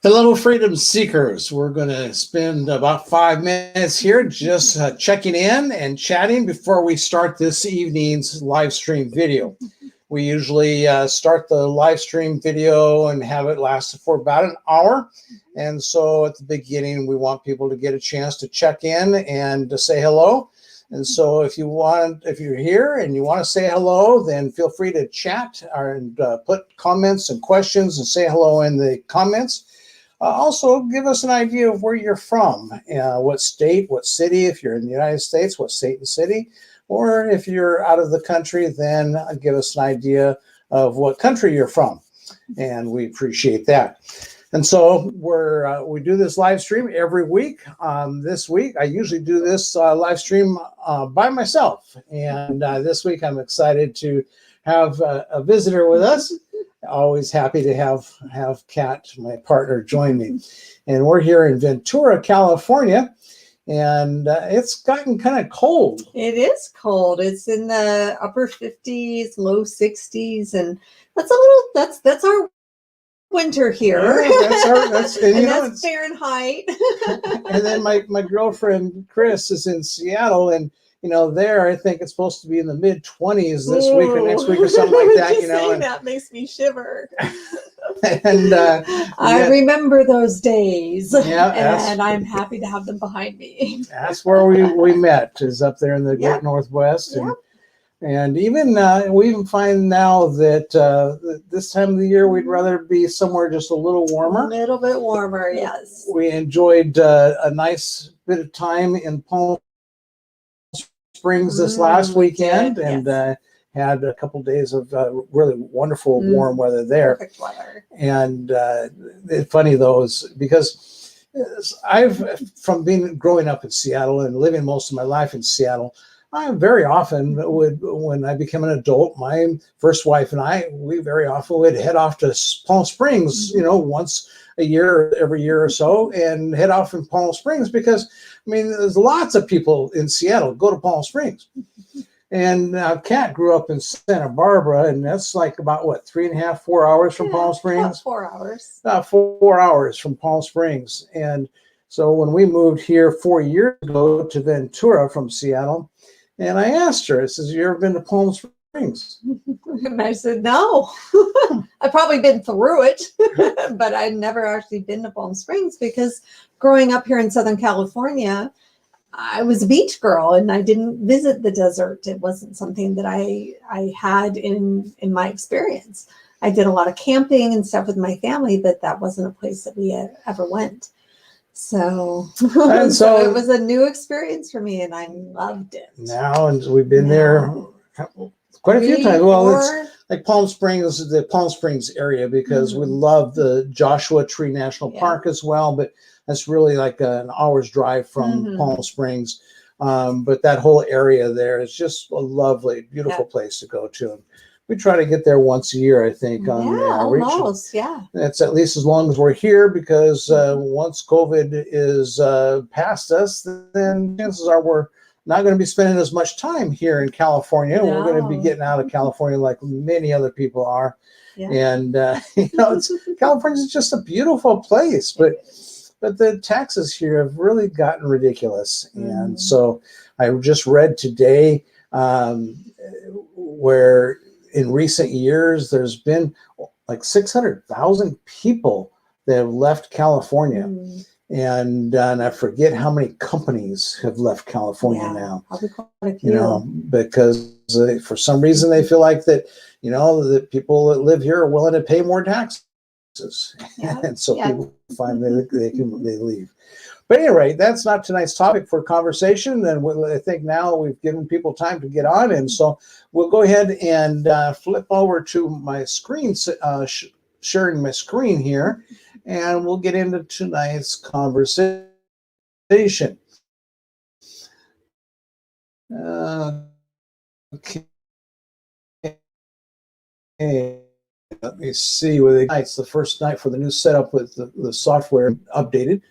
Hello, freedom seekers. We're going to spend about 5 minutes here just checking in and chatting before we start this evening's live stream video. We usually start the live stream video and have it last for about an hour. And so at the beginning, we want people to get a chance to check in and to say hello. And so if you're here and you want to say hello, then feel free to chat and put comments and questions and say hello in the comments. Also, give us an idea of where you're from, what state, what city. If you're in the United States, what state and city. Or if you're out of the country, then give us an idea of what country you're from. And we appreciate that. And so we do this live stream every week. This week, I usually do this live stream by myself. And this week, I'm excited to have a visitor with us. Always happy to have Kat, my partner, join me. And we're here in Ventura, California, and it's gotten kind of cold. It is cold. It's in the upper 50s, low 60s, and that's our winter here. Yeah, that's Fahrenheit. And then my girlfriend Chris is in Seattle, and there, I think it's supposed to be in the mid-20s this week or next week or something like that. And that makes me shiver. And I remember those days. Yeah, and I'm happy to have them behind me. That's where we met, is up there in the Great Northwest. And even we even find now that this time of the year, we'd rather be somewhere just a little warmer. A little bit warmer, yes. We enjoyed a nice bit of time in Palm Springs this last weekend, and had a couple days of really wonderful warm weather there. Perfect weather. And it's funny though, is because growing up in Seattle and living most of my life in Seattle, I very often when I became an adult, my first wife and we very often would head off to Palm Springs, once a year, every year or so, and head off in Palm Springs because, there's lots of people in Seattle go to Palm Springs. And Kat grew up in Santa Barbara, and that's like about, 3.5, 4 hours from Palm Springs? About 4 hours. About 4 hours from Palm Springs. And so when we moved here 4 years ago to Ventura from Seattle, and I asked her, I says, "You ever been to Palm Springs?" And I said, "No." I've probably been through it, but I've never actually been to Palm Springs because growing up here in Southern California, I was a beach girl and I didn't visit the desert. It wasn't something that I had in my experience. I did a lot of camping and stuff with my family, but that wasn't a place that we ever went. So it was a new experience for me and I loved it. Now, and we've been there quite a few times. Well, it's like Palm Springs, the Palm Springs area, because we love the Joshua Tree National Park as well, but that's really like an hour's drive from Palm Springs. But that whole area there is just a lovely, beautiful place to go to. And we try to get there once a year, I think, on average. Almost, That's at least as long as we're here, because once COVID is past us, then chances are we're not going to be spending as much time here in California. No. We're going to be getting out of California like many other people are. And, California's just a beautiful place, but the taxes here have really gotten ridiculous. And so I just read today where in recent years, there's been like 600,000 people that have left California. And I forget how many companies have left California now. Probably quite a few. Because for some reason they feel like that, that people that live here are willing to pay more taxes. And so people find that they leave. But anyway, that's not tonight's topic for conversation. And I think now we've given people time to get on. And so we'll go ahead and flip over to my screen, sharing my screen here, and we'll get into tonight's conversation. Okay. Let me see where it's the first night for the new setup with the software updated.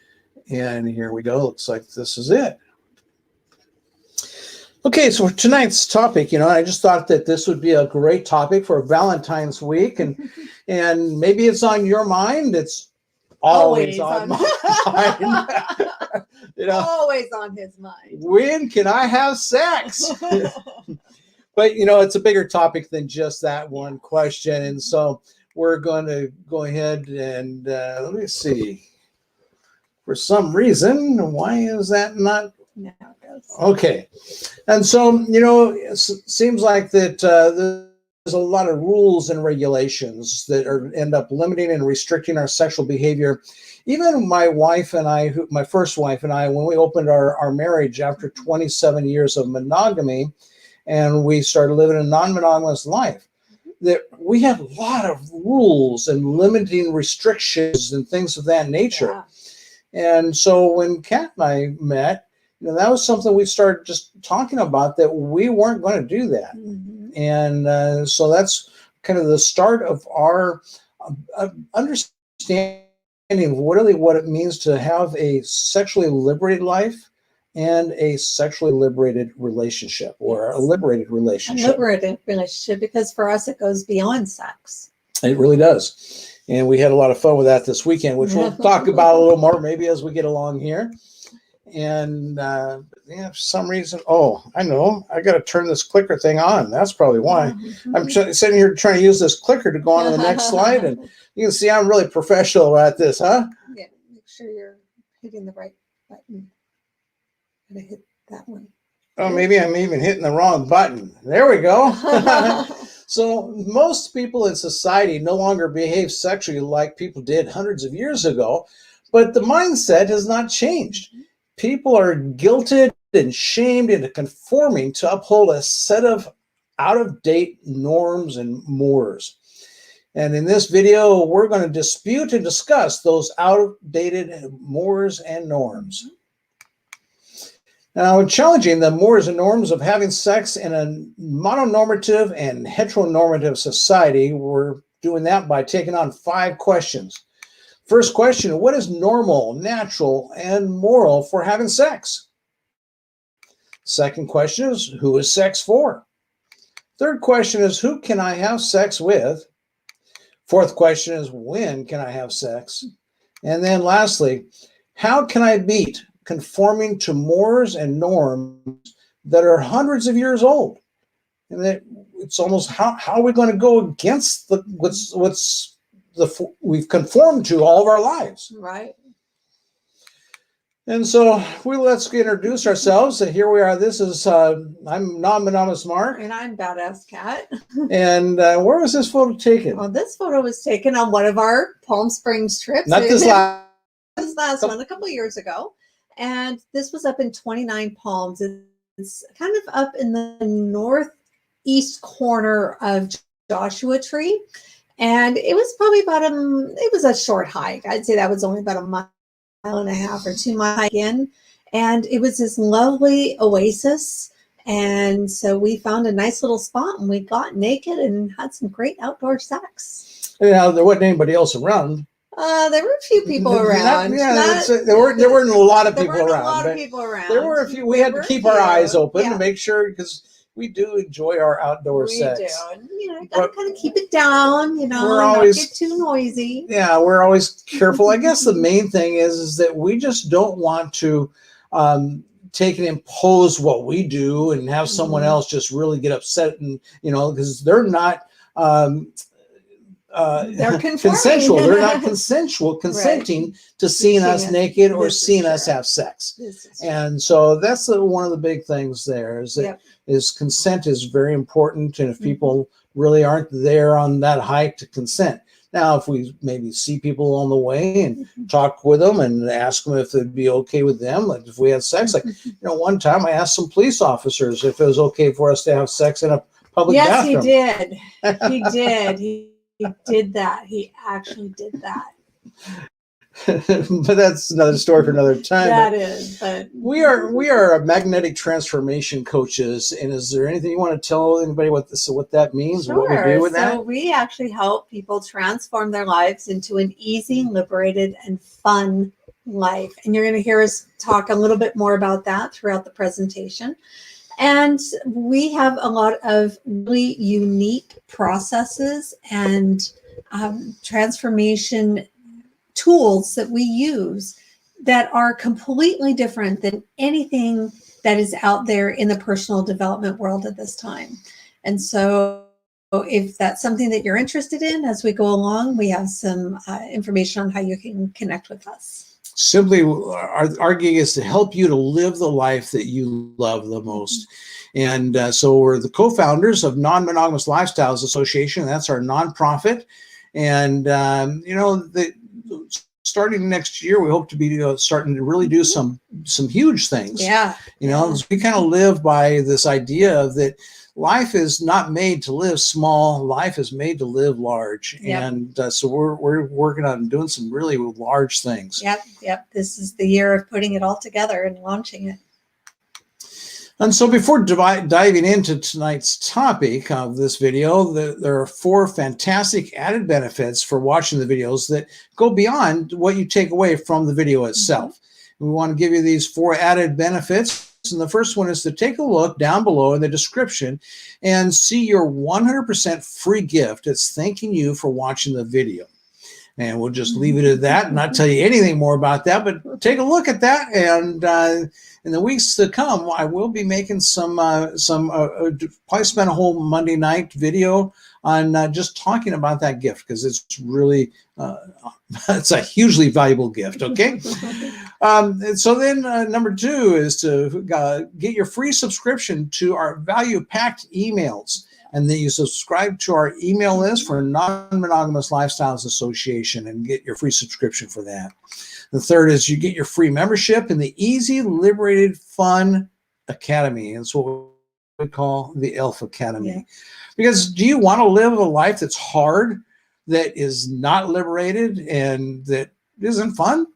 And here we go. Looks like this is it. Okay, so for tonight's topic, I just thought that this would be a great topic for Valentine's week, and maybe it's on your mind. It's always on my mind. You know, always on his mind. when can I have sex? But you know, it's a bigger topic than just that one question, and so we're going to go ahead and let me see. For some reason, why is that not? No, it goes. Okay. And so, you know, it seems like that there's a lot of rules and regulations that end up limiting and restricting our sexual behavior. Even my wife and I, my first wife and I, when we opened our marriage after 27 years of monogamy, and we started living a non-monogamous life, that we had a lot of rules and limiting restrictions and things of that nature. Yeah. And so when Kat and I met, you know, that was something we started just talking about, that we weren't going to do that. Mm-hmm. And so that's kind of the start of our understanding of really what it means to have a sexually liberated life and a sexually liberated relationship, or a liberated relationship. A liberated relationship, because for us it goes beyond sex. It really does. And we had a lot of fun with that this weekend, which we'll talk about a little more maybe as we get along here. And yeah, for some reason, oh, I know, I got to turn this clicker thing on. That's probably why. I'm sitting here trying to use this clicker to go on to the next slide, and you can see I'm really professional at this, huh? Yeah, make sure you're hitting the right button. Gotta hit that one. Oh, maybe I'm even hitting the wrong button. There we go. So most people in society no longer behave sexually like people did hundreds of years ago, but the mindset has not changed. People are guilted and shamed into conforming to uphold a set of out-of-date norms and mores. And in this video, we're going to dispute and discuss those outdated mores and norms. Now, challenging the mores and norms of having sex in a mononormative and heteronormative society, we're doing that by taking on 5 questions. First question, what is normal, natural, and moral for having sex? Second question is, who is sex for? Third question is, who can I have sex with? Fourth question is, when can I have sex? And then lastly, how can I beat conforming to mores and norms that are hundreds of years old? And that it's almost, how are we going to go against what's we've conformed to all of our lives? Right. And so let's introduce ourselves. So here we are. This is I'm Non-Monogamous Mark, and I'm Badass Cat. And where was this photo taken? Well, this photo was taken on one of our Palm Springs trips. Not this last. This last one, a couple of years ago, and this was up in 29 Palms. It's kind of up in the northeast corner of Joshua Tree. And it was probably it was a short hike. I'd say that was only about a mile and a half or 2 mile hike in. And it was this lovely oasis. And so we found a nice little spot, and we got naked and had some great outdoor sex. Yeah, there wasn't anybody else around. There were a few people around. There weren't a lot of people around. There were a few. We had to keep our eyes open to make sure, because we do enjoy our outdoor sex. We do. And, you gotta kind of keep it down, not get too noisy. Yeah, we're always careful. I guess the main thing is that we just don't want to take and impose what we do and have someone else just really get upset, and because they're not they're consensual. They're not consenting to seeing us naked or seeing us have sex. And so that's one of the big things there, is that is consent is very important. And if people really aren't there on that hike to consent. Now, if we maybe see people on the way and talk with them and ask them if it'd be okay with them, like if we had sex, like, one time I asked some police officers if it was okay for us to have sex in a public bathroom. Yes, he did. He did. He did that. He actually did that. But that's another story for another time. That is. But we are magnetic transformation coaches. And is there anything you want to tell anybody what that means? Sure. And what we do with that? So we actually help people transform their lives into an easy, liberated, and fun life. And you're going to hear us talk a little bit more about that throughout the presentation. And we have a lot of really unique processes and transformation tools that we use that are completely different than anything that is out there in the personal development world at this time. And so if that's something that you're interested in, as we go along, we have some information on how you can connect with us. Simply, our gig is to help you to live the life that you love the most. And so we're the co-founders of Non-Monogamous Lifestyles Association. That's our nonprofit. And, starting next year, we hope to be starting to really do some huge things. Yeah. We kind of live by this idea that life is not made to live small. Life is made to live large. Yep. And so we're working on doing some really large things. Yep. This is the year of putting it all together and launching it. And so before diving into tonight's topic of this video, there are 4 fantastic added benefits for watching the videos that go beyond what you take away from the video itself. We want to give you these 4 added benefits. And the first one is to take a look down below in the description and see your 100% free gift. It's thanking you for watching the video. And we'll just leave it at that and not tell you anything more about that, but take a look at that. And in the weeks to come, I will be making probably spend a whole Monday night video on just talking about that gift, because it's really, it's a hugely valuable gift, okay? And so then number 2 is to get your free subscription to our value-packed emails. And then you subscribe to our email list for Non-Monogamous Lifestyles Association and get your free subscription for that. The third is you get your free membership in the Easy, Liberated, Fun Academy. It's what we call the ELF Academy. Yeah. Because do you want to live a life that's hard, that is not liberated, and that isn't fun?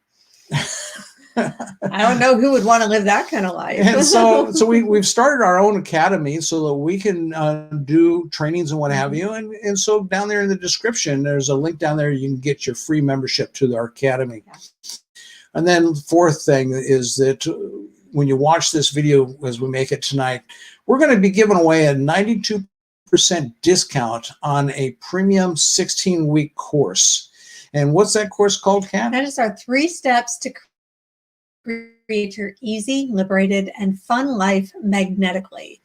I don't know who would want to live that kind of life. And so we've started our own academy so that we can do trainings and what have you. And so down there in the description, there's a link down there. You can get your free membership to our academy. Yeah. And then the 4th thing is that when you watch this video, as we make it tonight, we're going to be giving away a 92% discount on a premium 16-week course. And what's that course called, Kat? That is our 3 steps to create your easy, liberated, and fun life magnetically.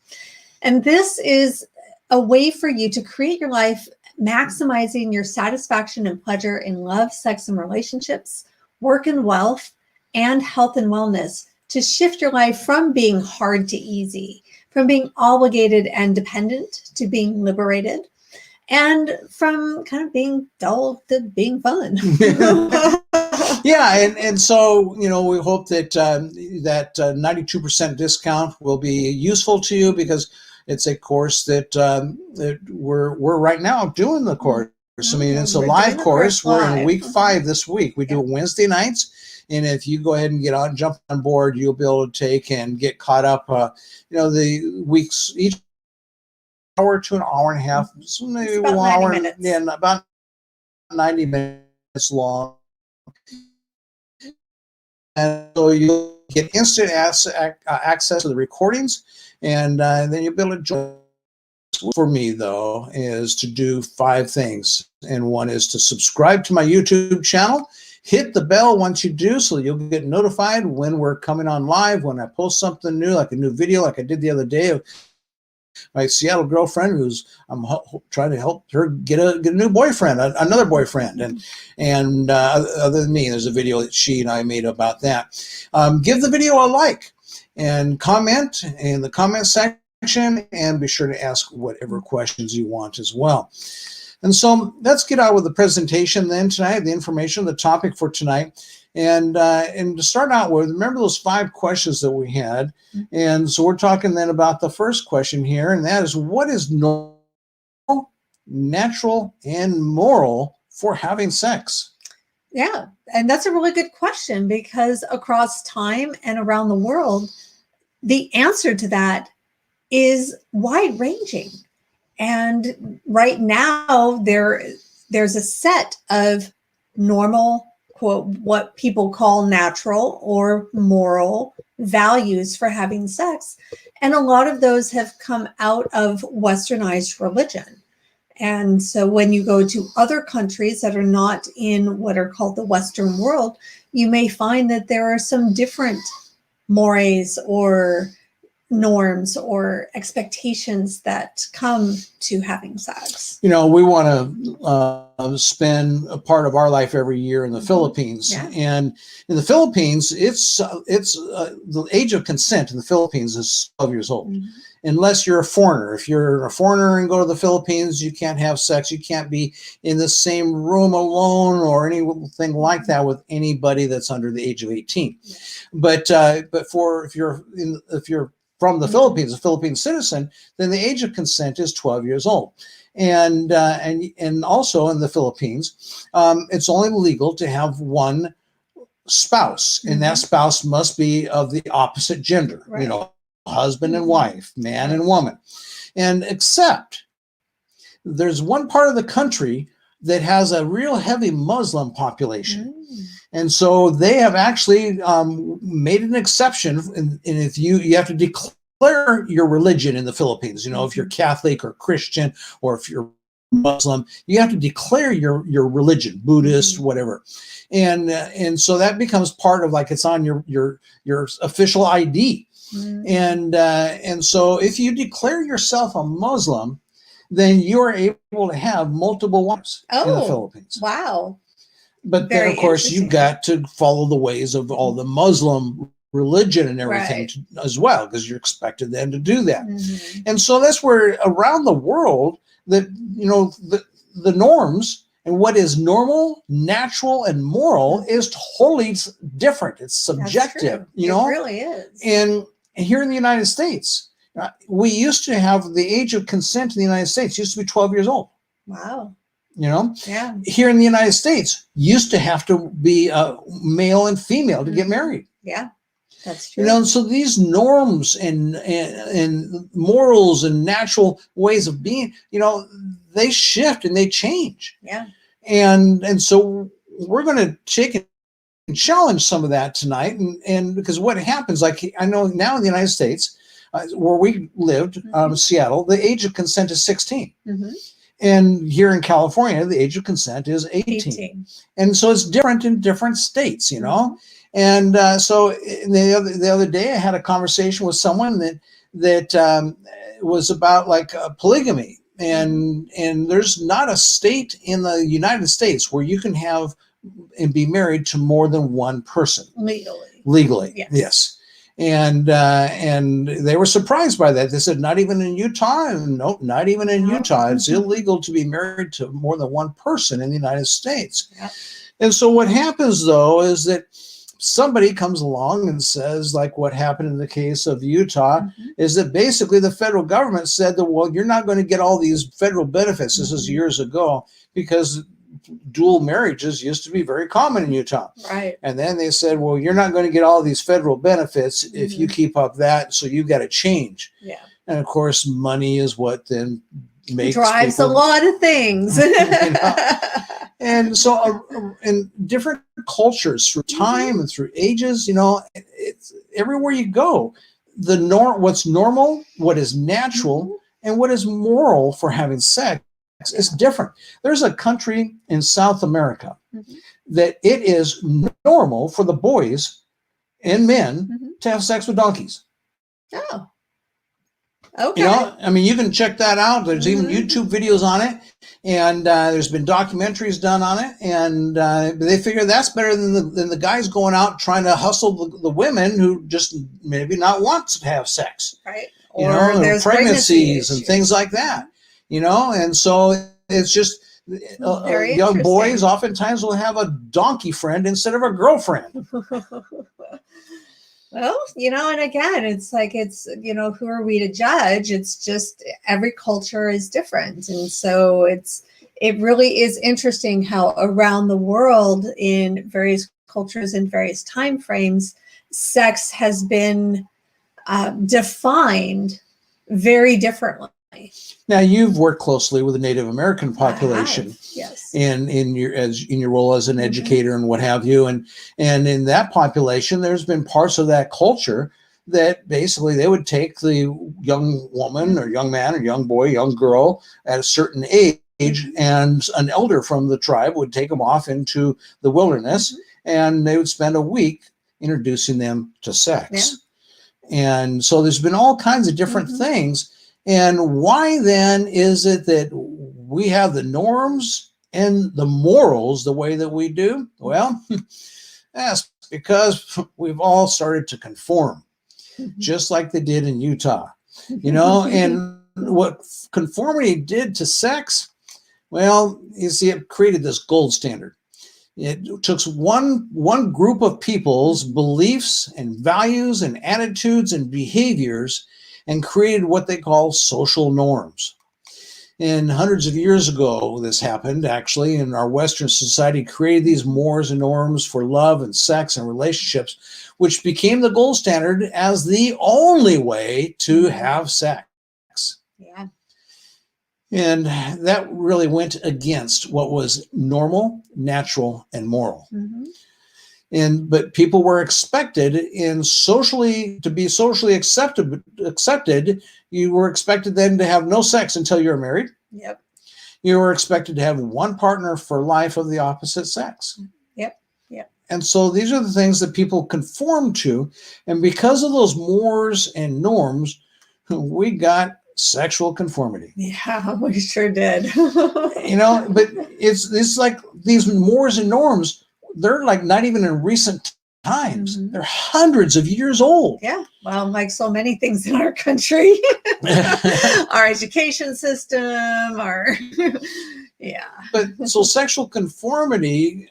And this is a way for you to create your life maximizing your satisfaction and pleasure in love, sex, and relationships, work and wealth, and health and wellness, to shift your life from being hard to easy, from being obligated and dependent to being liberated, and from kind of being dull to being fun. Yeah, and so, we hope that that 92% discount will be useful to you, because it's a course that we're right now doing the course. I mean, it's a live course. We're in week 5 this week. We do it Wednesday nights. And if you go ahead and jump on board, you'll be able to take and get caught up, the weeks, each hour to an hour and a half, so maybe about 90 minutes. Yeah, about 90 minutes long. And so you get instant access to the recordings, and then you'll be able to join. For me, though, is to do 5 things. And one is to subscribe to my YouTube channel. Hit the bell once you do, so you'll get notified when we're coming on live, when I post something new, like a new video, like I did the other day of my Seattle girlfriend, I'm trying to help her get a new boyfriend, another boyfriend. And other than me, there's a video that she and I made about that. Give the video a like and comment in the comment section, and be sure to ask whatever questions you want as well. And so let's get out with the presentation then tonight, the information, the topic for tonight. And to start out with, remember those 5 questions that we had. And so we're talking then about the first question here, and that is, what is normal, natural, and moral for having sex? Yeah, and that's a really good question, because across time and around the world, the answer to that is wide-ranging. And right now, there's a set of normal, quote, what people call natural or moral values for having sex. And a lot of those have come out of westernized religion. And so when you go to other countries that are not in what are called the Western world, you may find that there are some different mores or norms or expectations that come to having sex. You know, we want to spend a part of our life every year in the Philippines, Yeah. and in the Philippines, it's the age of consent in the Philippines is 12 years old, unless you're a foreigner. If you're a foreigner and go to the Philippines, you can't have sex. You can't be in the same room alone or anything like that with anybody that's under the age of 18. But if you're from the Philippines, a Philippine citizen, then the age of consent is 12 years old. And also in the Philippines, it's only legal to have one spouse, and that spouse must be of the opposite gender, Right. you know, husband and wife, man and woman. And except there's one part of the country that has a real heavy Muslim population. And so they have actually made an exception. And if you have to declare your religion in the Philippines, you know, if you're Catholic or Christian, or if you're Muslim, you have to declare your religion, Buddhist, whatever. And so that becomes part of, like, it's on your official ID. And so if you declare yourself a Muslim, then you're able to have multiple wives in the Philippines. Wow. But then, of course, you've got to follow the ways of all the Muslim religion and everything as well, because you're expected then to do that. And so that's where around the world that, you know, the norms and what is normal, natural, and moral is totally different. It's subjective, you know? It really is. And here in the United States, we used to have the age of consent in the United States used to be 12 years old. Wow. You know, yeah. Here in the United States, used to have to be male and female to get married. Yeah, that's true. You know, so these norms and morals and natural ways of being, you know, they shift and they change. Yeah. And so we're going to take and challenge some of that tonight. And because what happens, like I know now in the United States, where we lived, Seattle, the age of consent is 16. And here in California, the age of consent is 18. And so it's different in different states, you know. And so the other day, I had a conversation with someone that was about like polygamy. And there's not a state in the United States where you can have and be married to more than one person. Legally, yes. And they were surprised by that. They said, not even in Utah. No, not even in Utah. It's illegal to be married to more than one person in the United States. And so what happens, though, is that somebody comes along and says, like what happened in the case of Utah, is that basically the federal government said that, well, you're not going to get all these federal benefits. This is years ago, because dual marriages used to be very common in Utah. Right. And then they said, well, you're not going to get all these federal benefits if you keep up that, so you've got to change. Yeah. And of course, money is what then drives people, a lot of things. You know? And so in different cultures through time and through ages, you know, it's everywhere you go, what's normal, what is natural, and what is moral for having sex is different. There's a country in South America that it is normal for the boys and men to have sex with donkeys. Oh. Okay. You know, I mean, you can check that out. There's even YouTube videos on it, and there's been documentaries done on it, and they figure that's better than the guys going out trying to hustle the women who just maybe not want to have sex. Right. You know, there's pregnancies and things like that. You know, and so it's just young boys oftentimes will have a donkey friend instead of a girlfriend. Well, you know, and again, it's like, you know, who are we to judge? It's just every culture is different. And so it really is interesting how around the world in various cultures and various time frames, sex has been defined very differently. Now, you've worked closely with the Native American population, yes, in your role as an educator and what have you, and in that population, there's been parts of that culture that basically they would take the young woman or young man or young boy, young girl at a certain age and an elder from the tribe would take them off into the wilderness, and they would spend a week introducing them to sex. And so there's been all kinds of different things. And why then is it that we have the norms and the morals the way that we do? Well, that's because we've all started to conform, just like they did in Utah, and what conformity did to sex, well, you see, it created this gold standard. It took one group of people's beliefs and values and attitudes and behaviors and created what they call social norms. And hundreds of years ago, this happened, actually, and our Western society created these mores and norms for love and sex and relationships, which became the gold standard as the only way to have sex. Yeah. And that really went against what was normal, natural, and moral. But people were expected to be socially accepted. You were expected then to have no sex until you were married. Yep. You were expected to have one partner for life of the opposite sex. Yep. And so these are the things that people conform to. And because of those mores and norms, we got sexual conformity. Yeah, we sure did. But it's like these mores and norms, they're like not even in recent times. They're hundreds of years old. Yeah, well, like so many things in our country, our education system, But so sexual conformity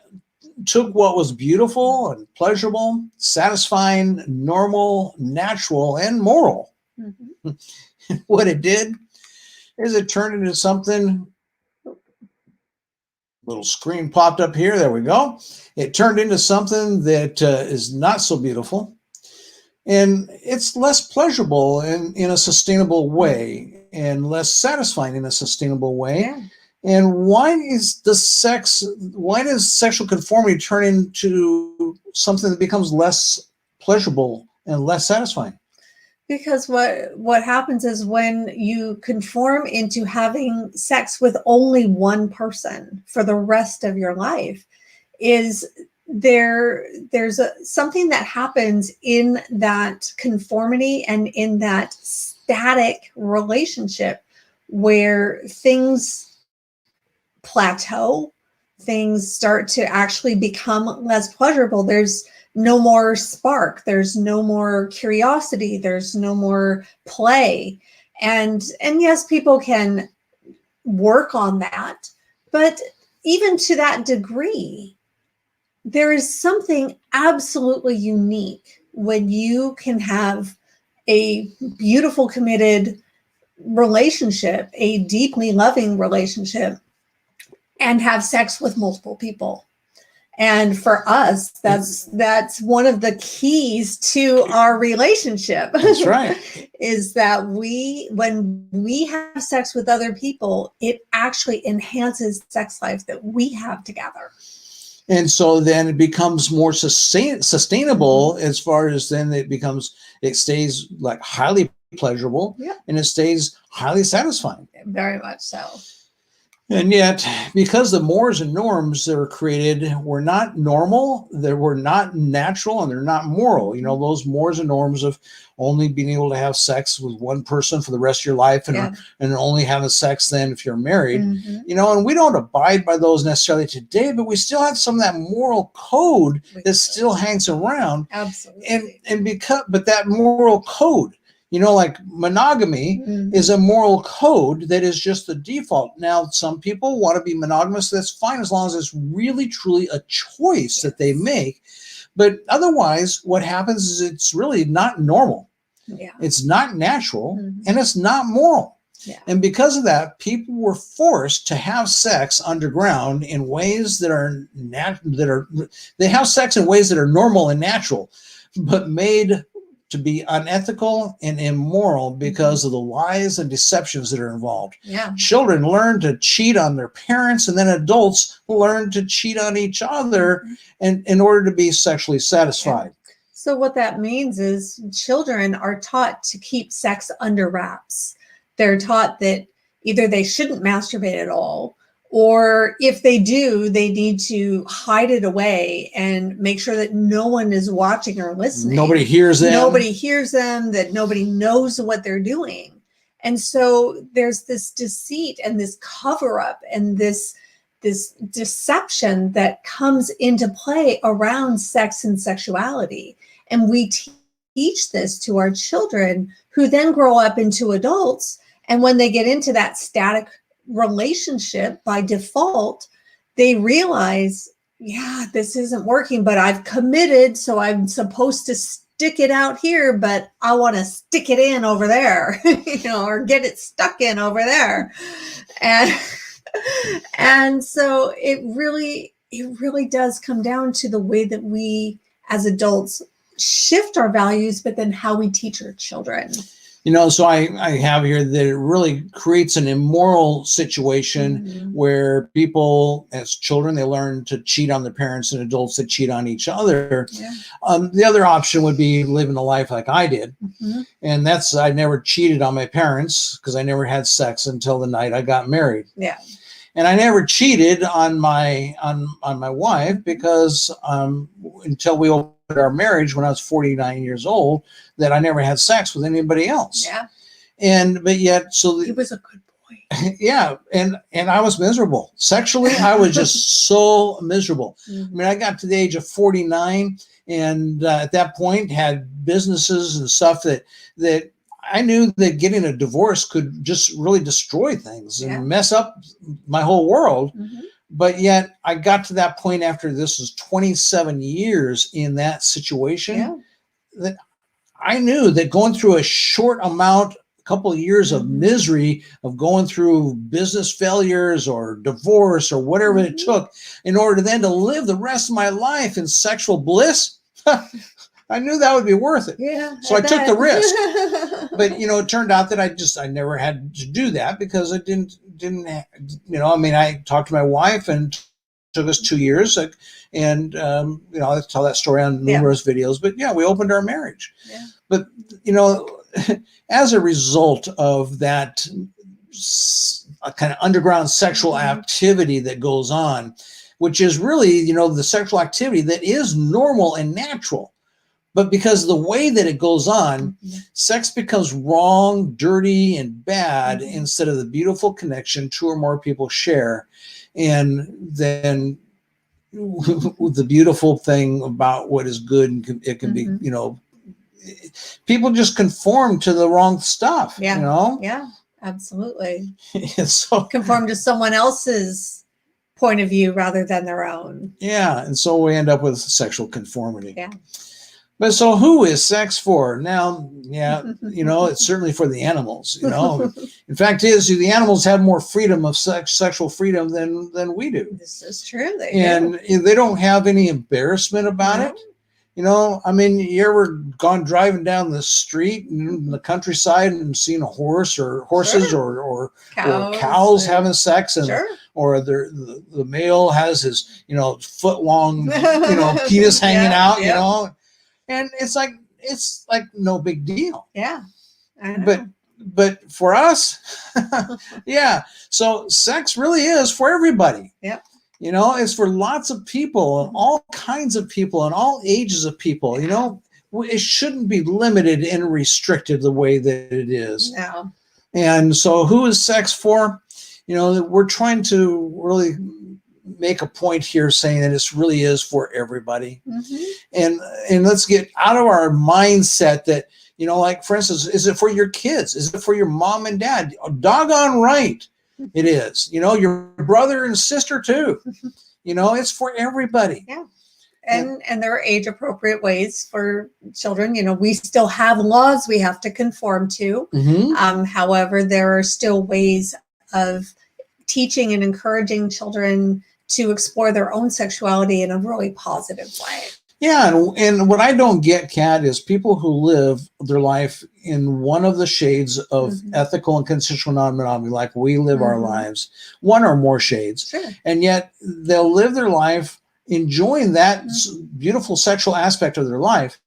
took what was beautiful and pleasurable, satisfying, normal, natural, and moral. What it did is it turned into something. Little screen popped up here. There we go. It turned into something that is not so beautiful, and it's less pleasurable in a sustainable way, and less satisfying in a sustainable way. Yeah. And why does sexual conformity turn into something that becomes less pleasurable and less satisfying? Because what happens is when you conform into having sex with only one person for the rest of your life, is there's something that happens in that conformity and in that static relationship where things plateau, things start to actually become less pleasurable. There's no more spark, there's no more curiosity, there's no more play. And yes, people can work on that, but even to that degree, there is something absolutely unique when you can have a beautiful, committed relationship, a deeply loving relationship, and have sex with multiple people. And for us, that's one of the keys to our relationship. That's right. Is that when we have sex with other people, it actually enhances sex life that we have together. And so then it becomes more sustainable as far as then it stays like highly pleasurable, and it stays highly satisfying. Very much so. And yet, because the mores and norms that were created were not normal, they were not natural, and they're not moral. Those mores and norms of only being able to have sex with one person for the rest of your life, and only having sex then if you're married. And we don't abide by those necessarily today, but we still have some of that moral code that still hangs around. Absolutely. But that moral code, like monogamy is a moral code that is just the default. Now, some people want to be monogamous. That's fine as long as it's really, truly a choice that they make. But otherwise, what happens is it's really not normal. It's not natural, and it's not moral. And because of that, people were forced to have sex underground in ways that they have sex in ways that are normal and natural, but made to be unethical and immoral because of the lies and deceptions that are involved. Children learn to cheat on their parents, and then adults learn to cheat on each other in order to be sexually satisfied. So what that means is children are taught to keep sex under wraps. They're taught that either they shouldn't masturbate at all, Or if they do, they need to hide it away and make sure that no one is watching or listening. Nobody hears them. Nobody hears them, that nobody knows what they're doing. And so there's this deceit and this cover up and this deception that comes into play around sex and sexuality. And we teach this to our children, who then grow up into adults. And when they get into that static relationship by default, they realize, yeah, this isn't working, but I've committed, so I'm supposed to stick it out here, but I want to stick it in over there, or get it stuck in over there. And so it really does come down to the way that we as adults shift our values, but then how we teach our children. So I have here that it really creates an immoral situation where people, as children, they learn to cheat on their parents, and adults that cheat on each other. Yeah. The other option would be living a life like I did. And that's, I never cheated on my parents because I never had sex until the night I got married. Yeah. And I never cheated on my wife because until we opened our marriage when I was 49 years old, that I never had sex with anybody else. Yeah. But yet, so he was a good boy. Yeah. And I was miserable. Sexually, I was just so miserable. I mean, I got to the age of 49 and at that point had businesses and stuff that I knew that getting a divorce could just really destroy things and mess up my whole world. But yet I got to that point after this was 27 years in that situation that I knew that going through a short amount, a couple of years of misery of going through business failures or divorce or whatever it took in order then to live the rest of my life in sexual bliss, I knew that would be worth it. Yeah. So I took the risk. But, it turned out that I never had to do that because I didn't, I talked to my wife and it took us 2 years. And, I tell that story on numerous videos, but we opened our marriage. Yeah. But, as a result of that kind of underground sexual activity that goes on, which is really, the sexual activity that is normal and natural. But because of the way that it goes on, sex becomes wrong, dirty, and bad instead of the beautiful connection two or more people share. And then the beautiful thing about what is good, and it can be, people just conform to the wrong stuff, Yeah, absolutely. So conform to someone else's point of view rather than their own. Yeah, and so we end up with sexual conformity. Yeah. But so who is sex for? Now, it's certainly for the animals, In fact, the animals have more freedom of sexual freedom than we do. This is true. They don't have any embarrassment about it. You ever gone driving down the street in the countryside and seen a horse or horses or cows having sex and or the male has his, foot long, penis hanging out, and it's like no big deal. Yeah. I know. But for us, so sex really is for everybody. Yeah. It's for lots of people and all kinds of people and all ages of people. It shouldn't be limited and restricted the way that it is. No. And so who is sex for? We're trying to really make a point here saying that it really is for everybody. And let's get out of our mindset that, like for instance, is it for your kids? Is it for your mom and dad? Doggone right. It is, your brother and sister too, it's for everybody. Yeah. And there are age appropriate ways for children. We still have laws we have to conform to. However, there are still ways of teaching and encouraging children to explore their own sexuality in a really positive way. Yeah, and what I don't get, Kat, is people who live their life in one of the shades of ethical and consensual non-monogamy, like we live our lives, one or more shades, and yet they'll live their life enjoying that beautiful sexual aspect of their life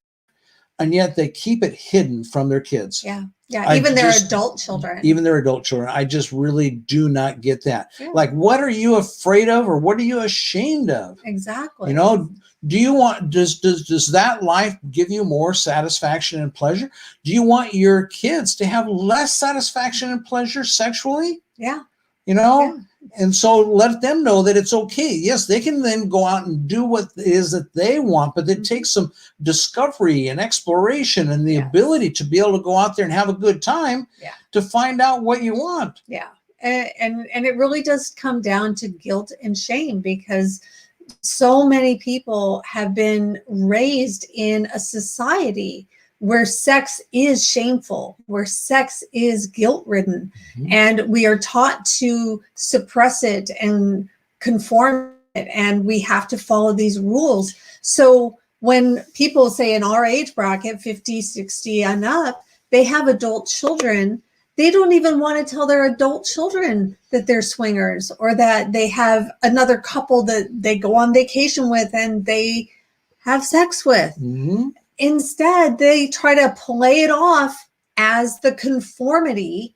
and yet they keep it hidden from their kids. Yeah. Yeah. Even their adult children. Even their adult children. I just really do not get that. Yeah. Like, what are you afraid of, or what are you ashamed of? Exactly. You know, do you want, does that life give you more satisfaction and pleasure? Do you want your kids to have less satisfaction and pleasure sexually? Yeah. You know? Yeah. And so let them know that it's okay. Yes, they can then go out and do what it is that they want, but it takes some discovery and exploration and the ability to be able to go out there and have a good time to find out what you want. Yeah. And it really does come down to guilt and shame, because so many people have been raised in a society where sex is shameful, where sex is guilt-ridden, and we are taught to suppress it and conform it, and we have to follow these rules. So when people say in our age bracket, 50, 60 and up, they have adult children, they don't even want to tell their adult children that they're swingers, or that they have another couple that they go on vacation with and they have sex with. Instead, they try to play it off as the conformity.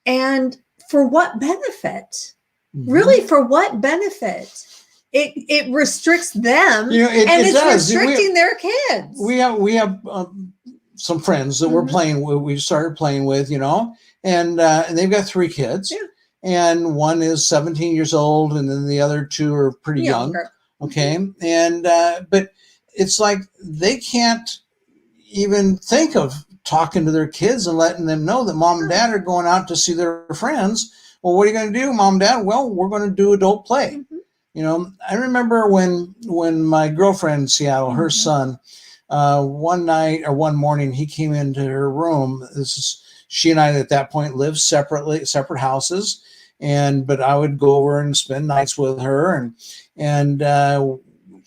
And for what benefit? Really, for what benefit? It restricts them, and it's restricting their kids. We have some friends that we're playing with, we started playing with, you know, and they've got 3 kids, and one is 17 years old, and then the other 2 are pretty young. Okay. And but it's like they can't even think of talking to their kids and letting them know that mom and dad are going out to see their friends. Well, what are you going to do, mom and dad? Well, we're going to do adult play. You know, I remember when my girlfriend in Seattle, her son, one night or one morning, he came into her room. She and I at that point lived separate houses, but I would go over and spend nights with her, and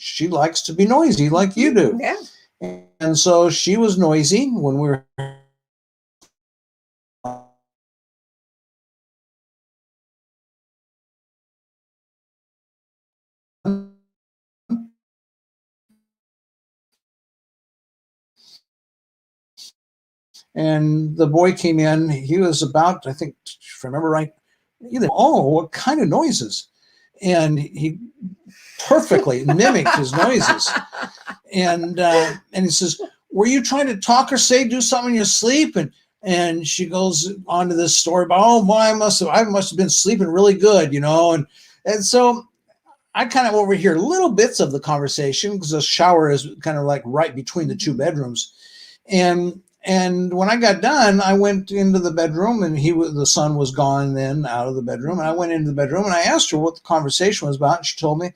she likes to be noisy like you do. Yeah. And so she was noisy when we were. And the boy came in. He was about, I think, if I remember right, what kind of noises? And he perfectly mimicked his noises. And he says, were you trying to talk or do something in your sleep? And she goes on to this story about, oh, boy, I must have been sleeping really good, you know. And so I kind of overhear little bits of the conversation, because the shower is kind of like right between the 2 bedrooms. And when I got done, I went into the bedroom, and the son was gone then out of the bedroom. And I went into the bedroom and I asked her what the conversation was about. And she told me,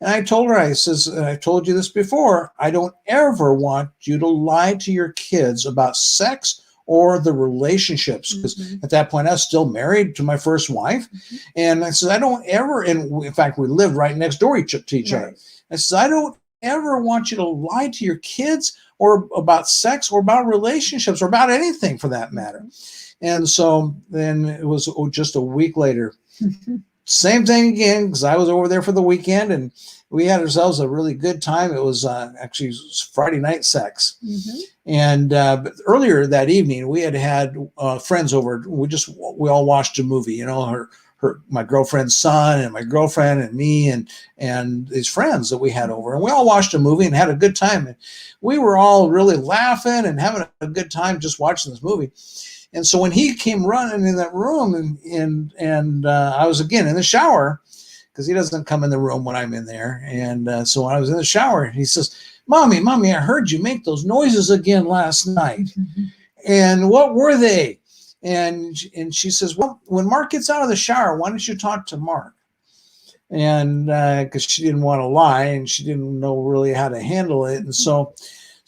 and I told her, I says, I've told you this before, I don't ever want you to lie to your kids about sex or the relationships. Because at that point I was still married to my first wife. And I said, I don't ever, and in fact, we lived right next door to each other. I said, I don't ever want you to lie to your kids or about sex or about relationships or about anything for that matter. And so then it was just a week later, same thing again, because I was over there for the weekend and we had ourselves a really good time. It was actually Friday night sex. And but earlier that evening, we had friends over. We all watched a movie, you know, my girlfriend's son and my girlfriend and me and these friends that we had over, and we all watched a movie and had a good time. And we were all really laughing and having a good time just watching this movie. And so when he came running in that room, and I was again in the shower, because he doesn't come in the room when I'm in there. And so when I was in the shower, he says, Mommy, I heard you make those noises again last night. And what were they? And she says, well, when Mark gets out of the shower, why don't you talk to Mark? And because she didn't want to lie and she didn't know really how to handle it. And so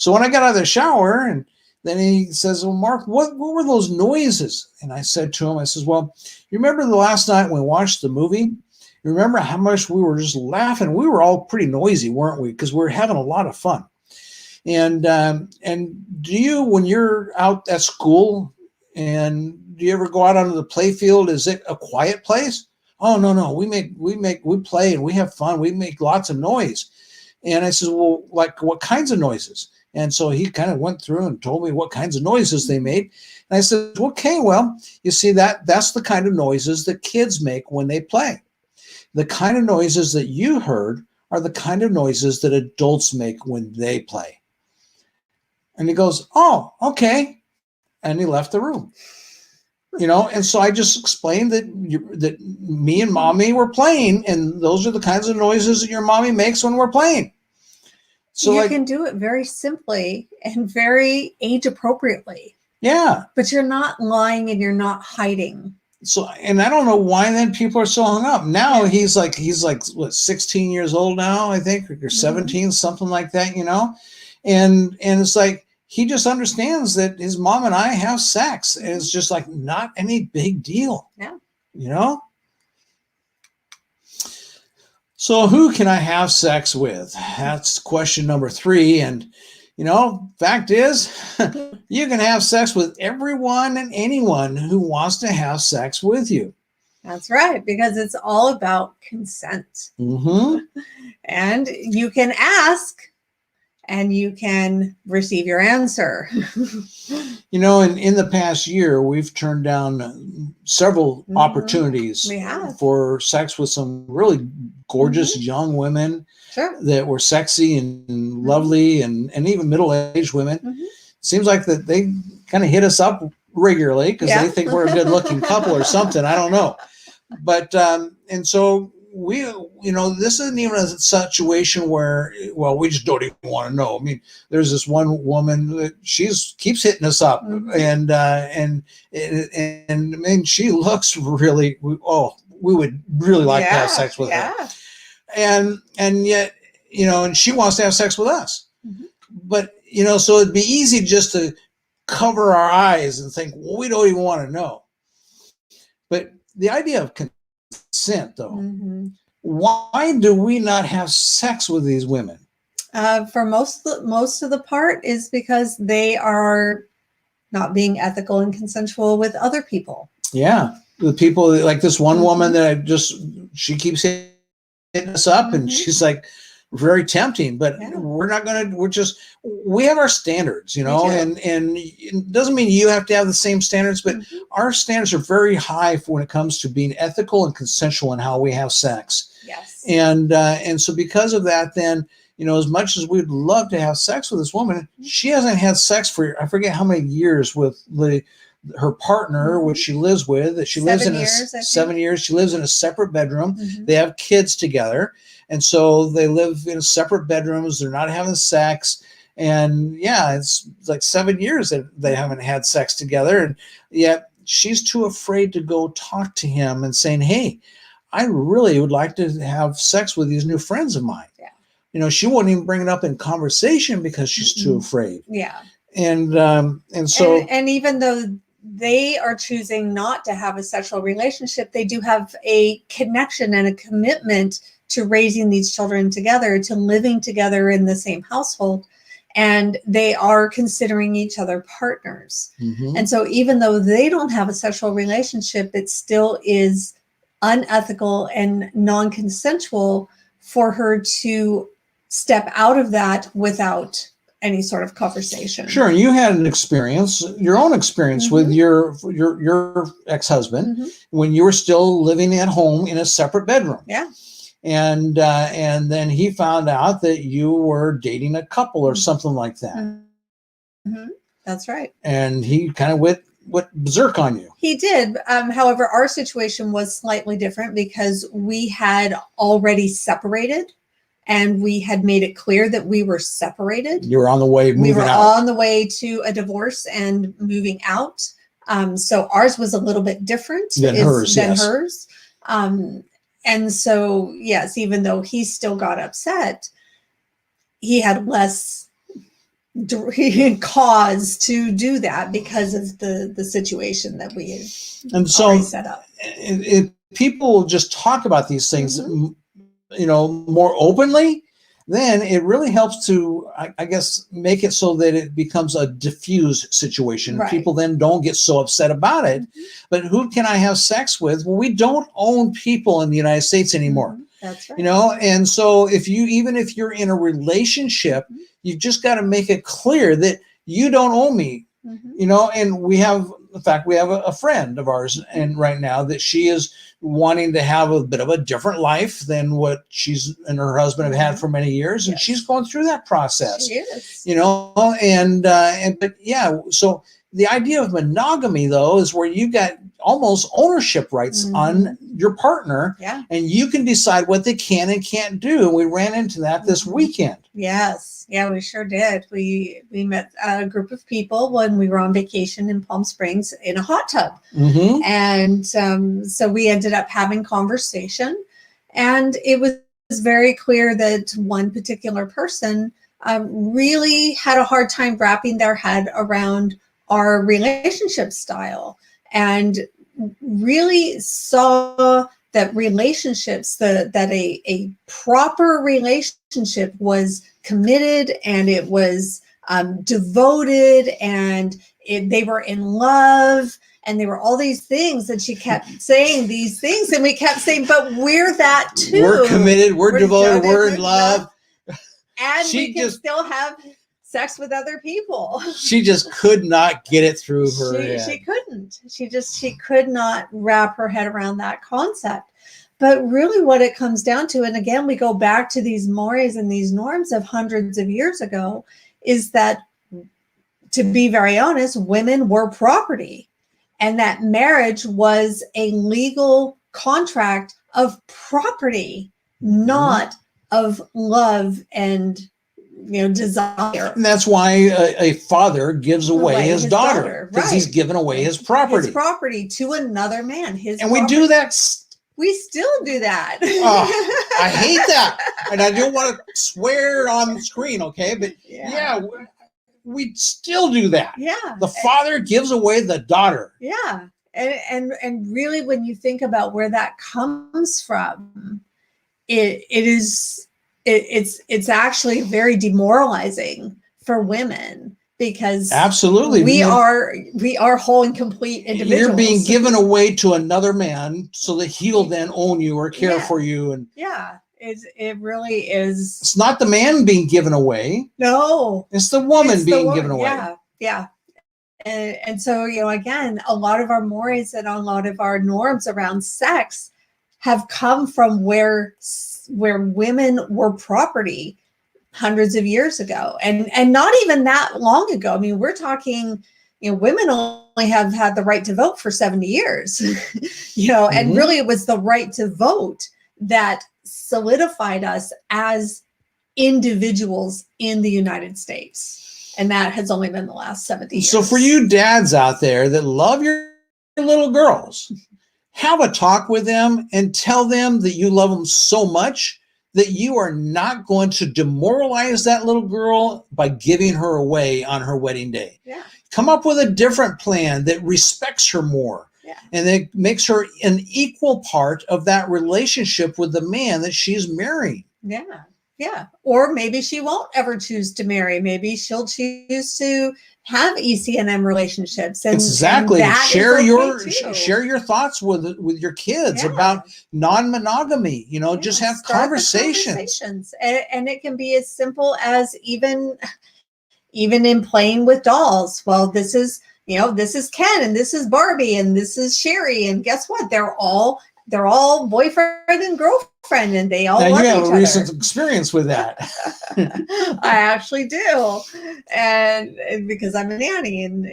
when I got out of the shower, and then he says, well, Mark, what were those noises? And I said to him, I says, well, you remember the last night when we watched the movie? You remember how much we were just laughing? We were all pretty noisy, weren't we? Because we were having a lot of fun. And do you, when you're out at school, and do you ever go out onto the play field? Is it a quiet place? Oh, no. We play and we have fun. We make lots of noise. And I says, well, like what kinds of noises? And so he kind of went through and told me what kinds of noises they made. And I said, okay, well, you see, that's the kind of noises that kids make when they play. The kind of noises that you heard are the kind of noises that adults make when they play. And he goes, oh, okay. And he left the room. And so I just explained that me and mommy were playing, and those are the kinds of noises that your mommy makes when we're playing. So you can do it very simply and very age appropriately. Yeah. But you're not lying and you're not hiding. So, and I don't know why then people are so hung up. Now he's like what, 16 years old now, I think, or 17, something like that, and it's like, he just understands that his mom and I have sex, and it's just like not any big deal. Yeah. So who can I have sex with? That's question number 3. And, fact is, you can have sex with everyone and anyone who wants to have sex with you. That's right, because it's all about consent. And you can ask, and you can receive your answer. In the past year, we've turned down several opportunities for sex with some really gorgeous young women that were sexy and lovely, and even middle-aged women. Seems like that they kind of hit us up regularly because they think we're a good-looking couple or something. I don't know. But, and so we, this isn't even a situation where, we just don't even want to know. I mean, there's this one woman that keeps hitting us up, and I mean, she looks really, we would really like to have sex with her. And yet, and she wants to have sex with us. But, so it'd be easy just to cover our eyes and think, well, we don't even want to know. But the idea of consent, though, why do we not have sex with these women? For most of the part is because they are not being ethical and consensual with other people. Yeah, the people like this one woman that she keeps hitting us up, and she's like very tempting, but we're not going to. We have our standards, and it doesn't mean you have to have the same standards, but our standards are very high when it comes to being ethical and consensual in how we have sex. Yes. And so because of that, then, as much as we'd love to have sex with this woman, she hasn't had sex for, I forget how many years with her partner, which she lives with, that she lives in 7 years. She lives in a separate bedroom. They have kids together. And so they live in separate bedrooms. They're not having sex. And it's like 7 years that they haven't had sex together. And yet she's too afraid to go talk to him and saying, hey, I really would like to have sex with these new friends of mine. She won't even bring it up in conversation because she's too afraid. And so and even though they are choosing not to have a sexual relationship, they do have a connection and a commitment to raising these children together, to living together in the same household. And they are considering each other partners. And so even though they don't have a sexual relationship, it still is unethical and non-consensual for her to step out of that without any sort of conversation. Sure. And you had your own experience with your ex-husband when you were still living at home in a separate bedroom. And then he found out that you were dating a couple or something like that. That's right. And he kind of went berserk on you. He did. However, our situation was slightly different because we had already separated, and we had made it clear that we were separated. You were on the way moving out. We were on the way to a divorce and moving out. So ours was a little bit different than hers. And so, yes, even though he still got upset, he had less cause to do that because of the situation that we had already set up. If people just talk about these things, more openly, then it really helps to, I guess, make it so that it becomes a diffused situation. Right. People then don't get so upset about it. But who can I have sex with? Well, we don't own people in the United States anymore. That's right. You know, and so even if you're in a relationship, you've just got to make it clear that you don't own me. You know, and in fact, we have a friend of ours, and right now that she is wanting to have a bit of a different life than what she's and her husband have had for many years, and she's going through that process. She is. You know, but yeah, so the idea of monogamy, though, is where you've got almost ownership rights on your partner, and you can decide what they can and can't do. And we ran into that this weekend. Yes. Yeah, we sure did. We met a group of people when we were on vacation in Palm Springs in a hot tub. And so we ended up having conversation, and it was very clear that one particular person really had a hard time wrapping their head around our relationship style, and really saw that relationships, that a proper relationship was committed, and it was devoted, and they were in love, and there were all these things, and she kept saying these things, and we kept saying, but we're that too. We're committed, we're devoted, we're in love. And we can still have sex with other people. She just could not get it through her head. She couldn't. She could not wrap her head around that concept. But really what it comes down to, and again, we go back to these mores and these norms of hundreds of years ago, is that, to be very honest, women were property, and that marriage was a legal contract of property, not of love and desire. And that's why a father gives away his daughter, because he's given away his property. His property to another man. We do that. We still do that. Oh, I hate that. And I don't want to swear on the screen, okay? But we still do that. Yeah. The father gives away the daughter. Yeah. And really, when you think about where that comes from, it's actually very demoralizing for women, because absolutely we are whole and complete individuals. You're being given away to another man so that he'll then own you or care for you. And it really is. It's not the man being given away. No, it's the woman being given away. Yeah. And so, again, a lot of our mores and a lot of our norms around sex have come from where women were property hundreds of years ago, and not even that long ago. I mean, we're talking, women only have had the right to vote for 70 years, and really it was the right to vote that solidified us as individuals in the United States. And that has only been the last 70 years. So for you dads out there that love your little girls, have a talk with them and tell them that you love them so much that you are not going to demoralize that little girl by giving her away on her wedding day. Yeah. Come up with a different plan that respects her more. Yeah. And that makes her an equal part of that relationship with the man that she's marrying. Yeah. Yeah. Or maybe she won't ever choose to marry. Maybe she'll choose to have ECNM relationships. And exactly. And share your thoughts with your kids about non-monogamy. Just have conversations. And it can be as simple as even in playing with dolls. Well, this is Ken, and this is Barbie, and this is Sherry, and guess what? They're all boyfriend and girlfriend, and they all love each other. You have a recent experience with that. I actually do, and because I'm a nanny, and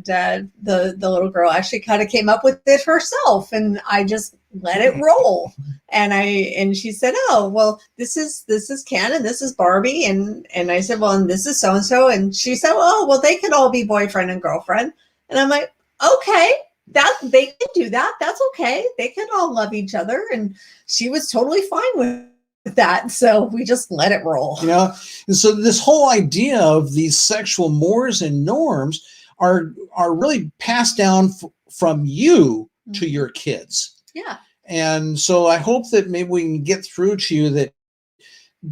the little girl actually kind of came up with it herself, and I just let it roll. And she said, "Oh, well, this is Ken, and this is Barbie," and I said, "Well, and this is so and so," and she said, "Oh, well, they could all be boyfriend and girlfriend," and I'm like, "Okay." That they can do that. That's okay. They can all love each other. And she was totally fine with that. So we just let it roll. And so this whole idea of these sexual mores and norms are really passed down from you to your kids. Yeah. And so I hope that maybe we can get through to you that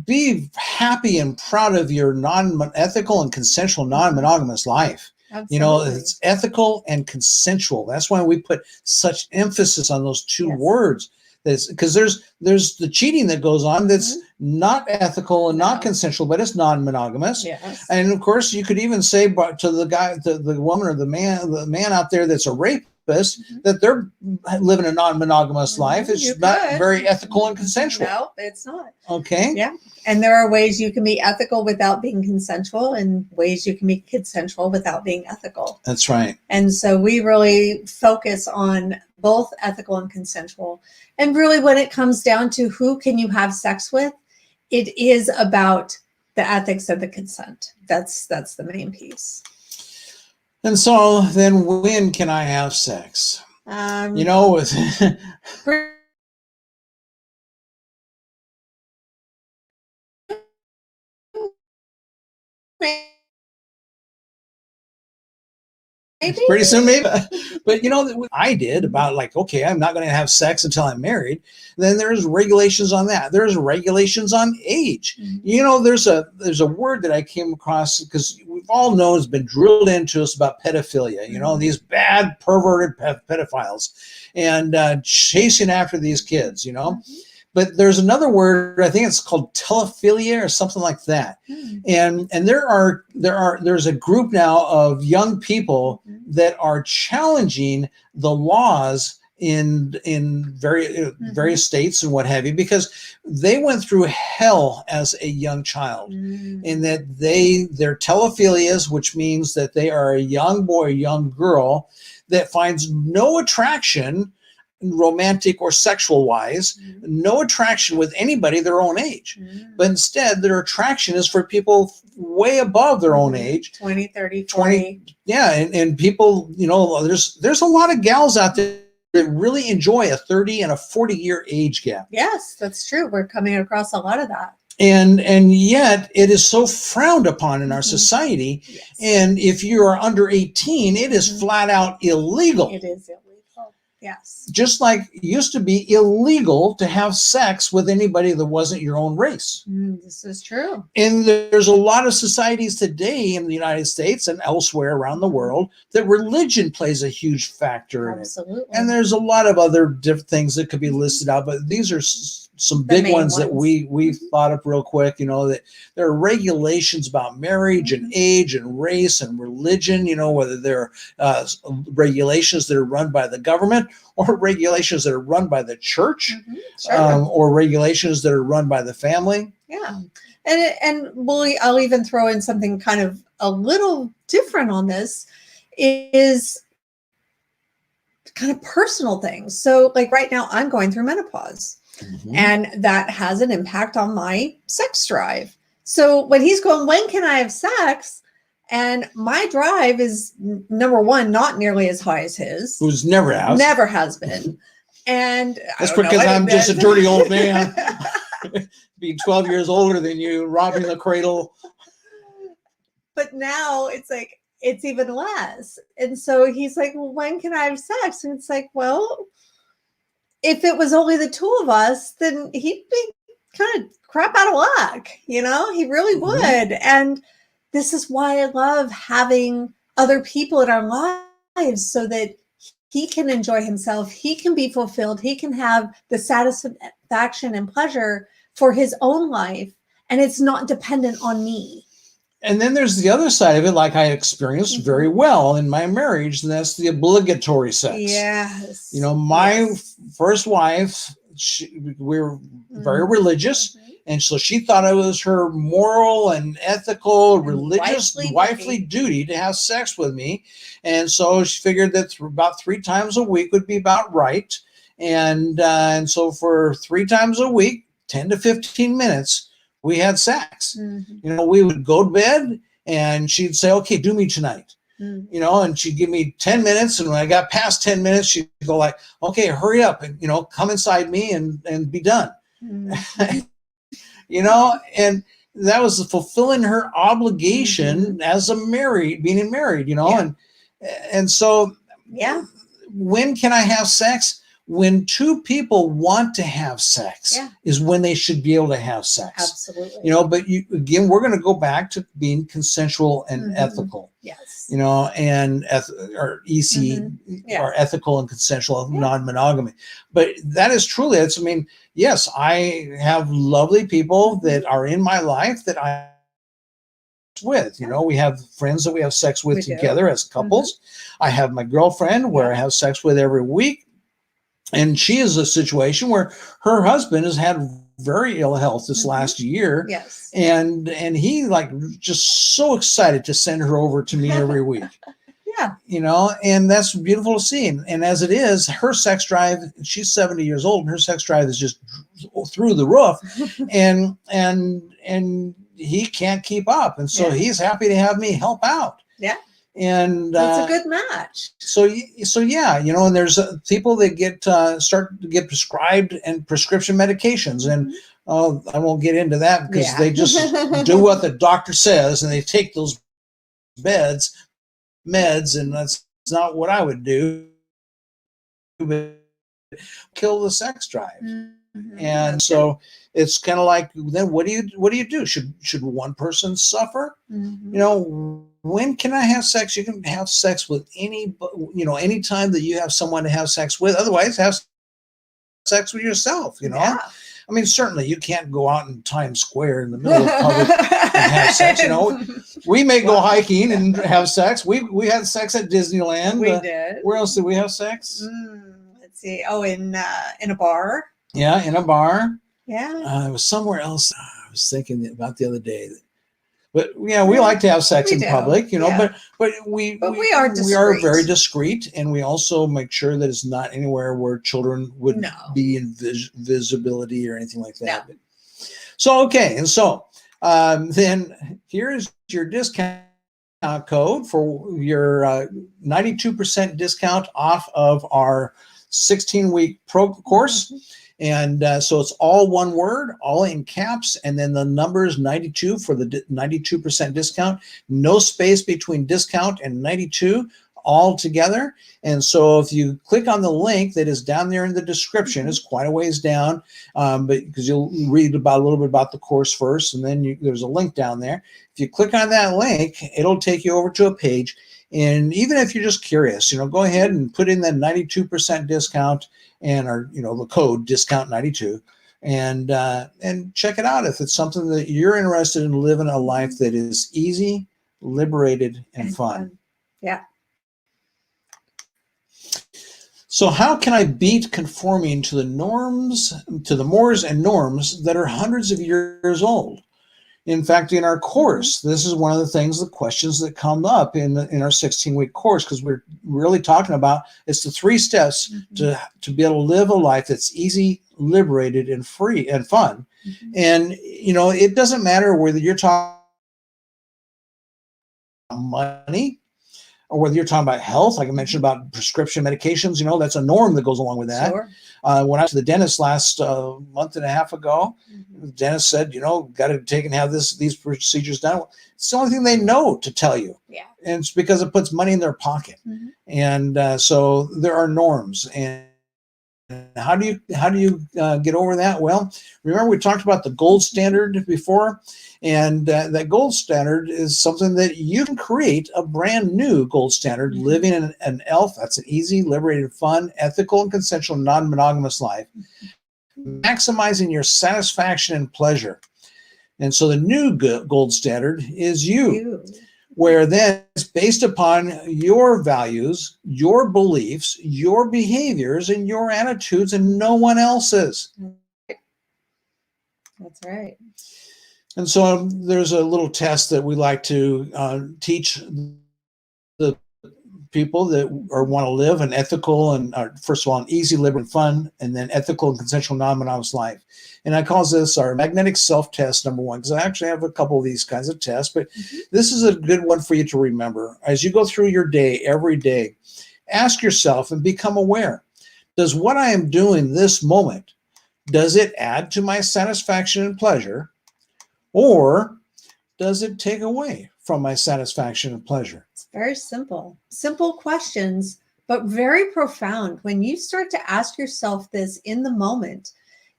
be happy and proud of your non-ethical and consensual non-monogamous life. Absolutely. You know, it's ethical and consensual. That's why we put such emphasis on those two words. Because there's the cheating that goes on that's not ethical and not consensual, but it's non-monogamous. Yes. And of course, you could even say to the guy, the woman or the man out there that's a rapist, that they're living a non-monogamous life. It's not very ethical and consensual. No, it's not. Okay. Yeah. And there are ways you can be ethical without being consensual, and ways you can be consensual without being ethical. That's right. And so we really focus on both ethical and consensual. And really, when it comes down to who can you have sex with, it is about the ethics of the consent. That's the main piece. And so then when can I have sex? You know, with pretty soon, maybe. But you know, I did about like, okay, I'm not going to have sex until I'm married. Then there's regulations on that. There's regulations on age. You know, there's a word that I came across because we've all known has been drilled into us about pedophilia. You know, these bad perverted pedophiles and chasing after these kids. You know. But there's another word, I think it's called telephilia or something like that. And there's a group now of young people that are challenging the laws in various states and what have you, because they went through hell as a young child in that they're telephilias, which means that they are a young boy, young girl that finds no attraction, romantic or sexual wise, no attraction with anybody their own age, but instead their attraction is for people way above their own age, 20, 30, 40. And people, you know, there's a lot of gals out there that really enjoy a 30 and a 40-year age gap. Yes, that's true. We're coming across a lot of that. And yet it is so frowned upon in our society. And if you are under 18, it is flat out illegal. It is illegal. Yes. Just like it used to be illegal to have sex with anybody that wasn't your own race. This is true. And there's a lot of societies today in the United States and elsewhere around the world that religion plays a huge factor in it. Absolutely. And there's a lot of other different things that could be listed out, but these are some big ones that we thought up real quick. You know, that there are regulations about marriage and age and race and religion, you know, whether they're regulations that are run by the government or regulations that are run by the church, or regulations that are run by the family. Yeah. And I'll even throw in something kind of a little different on this, is kind of personal things. So like right now I'm going through menopause. And that has an impact on my sex drive. So when he's going, when can I have sex? And my drive is, number one, not nearly as high as his. Who's never has been. And that's because I'm just a dirty old man, being 12 years older than you, robbing the cradle. But now it's like, it's even less. And so he's like, well, when can I have sex? And it's like, well, if it was only the two of us, then he'd be kind of crap out of luck. You know, he really would. And this is why I love having other people in our lives, so that he can enjoy himself. He can be fulfilled. He can have the satisfaction and pleasure for his own life. And it's not dependent on me. And then there's the other side of it, like I experienced very well in my marriage, and that's the obligatory sex. Yes. You know, my first wife, we were very religious, and so she thought it was her moral and ethical, religious, wifely duty to have sex with me. And so she figured that about 3 times a week would be about right. And so for 3 times a week, 10 to 15 minutes, we had sex. You know, we would go to bed and she'd say, okay, do me tonight. You know, and she'd give me 10 minutes. And when I got past 10 minutes, she'd go like, okay, hurry up and, you know, come inside me and be done. You know, and that was fulfilling her obligation as being married, you know, and so when can I have sex? when two people want to have sex is when they should be able to have sex. Absolutely. You know, but again, we're going to go back to being consensual and ethical. Yes. You know, and or EC or ethical and consensual non-monogamy. But that is truly, I mean, yes, I have lovely people that are in my life that I with, you know, we have friends that we have sex with together as couples. I have my girlfriend where I have sex with every week. And she is a situation where her husband has had very ill health this last year. Yes. And he like just so excited to send her over to me every week. You know, and that's beautiful to see. And as it is, her sex drive, she's 70 years old and her sex drive is just through the roof. and he can't keep up. And so he's happy to have me help out. Yeah. And it's a good match. So yeah, you know, and there's people that get start to get prescribed and prescription medications, and I won't get into that because they just do what the doctor says, and they take those meds, and that's not what I would do. But kill the sex drive. And so it's kind of like, then what do you do? Should one person suffer? You know, when can I have sex? You can have sex with any time that you have someone to have sex with. Otherwise, have sex with yourself, you know. I mean, certainly you can't go out in Times Square in the middle of public and have sex, you know. We may go hiking and have sex. We had sex at Disneyland. We did. Where else did we have sex? Let's see. Oh, in a bar. Yeah, in a bar. Yeah. It was somewhere else. I was thinking about the other day. But yeah, we like to have sex in public, you know. But we are very discreet, and we also make sure that it's not anywhere where children would be in visibility or anything like that. So okay, and so then here's your discount code for your 92% discount off of our 16-week pro course. And so it's all one word, all in caps, and then the numbers 92 for the 92% discount. No space between discount and 92, all together. And so if you click on the link that is down there in the description, it's quite a ways down, but because you'll read about a little bit about the course first, and then there's a link down there. If you click on that link, it'll take you over to a page. And even if you're just curious, you know, go ahead and put in that 92% discount and the code discount 92 and check it out if it's something that you're interested in, living a life that is easy, liberated, and fun. Yeah. So how can I beat conforming to the norms, to the mores and norms that are hundreds of years old? In fact, in our course, this is one of the things, the questions that come up in our 16-week course, because we're really talking about, it's the 3 steps to be able to live a life that's easy, liberated, and free and fun. And, you know, it doesn't matter whether you're talking about money or whether you're talking about health, like I mentioned about prescription medications, you know, that's a norm that goes along with that. Sure. When I went to the dentist last month and a half ago, the dentist said, you know, got to take and have these procedures done. It's the only thing they know to tell you. Yeah. And it's because it puts money in their pocket. And so there are norms. And how do you get over that? Well, remember we talked about the gold standard before, and that gold standard is something that you can create a brand new gold standard, living in an ELF. That's an easy, liberated, fun, ethical, and consensual non-monogamous life, maximizing your satisfaction and pleasure. And so the new gold standard is you. Where then it's based upon your values, your beliefs, your behaviors, and your attitudes, and no one else's. That's right. And so there's a little test that we like to teach the people that want to live an ethical and first of all, an easy, liberated, and fun, and then ethical and consensual non-monogamous life. And I call this our magnetic self-test number 1, because I actually have a couple of these kinds of tests, but this is a good one for you to remember. As you go through your day, every day, ask yourself and become aware. Does what I am doing this moment, does it add to my satisfaction and pleasure, or does it take away from my satisfaction and pleasure? It's very simple. Simple questions, but very profound. When you start to ask yourself this in the moment,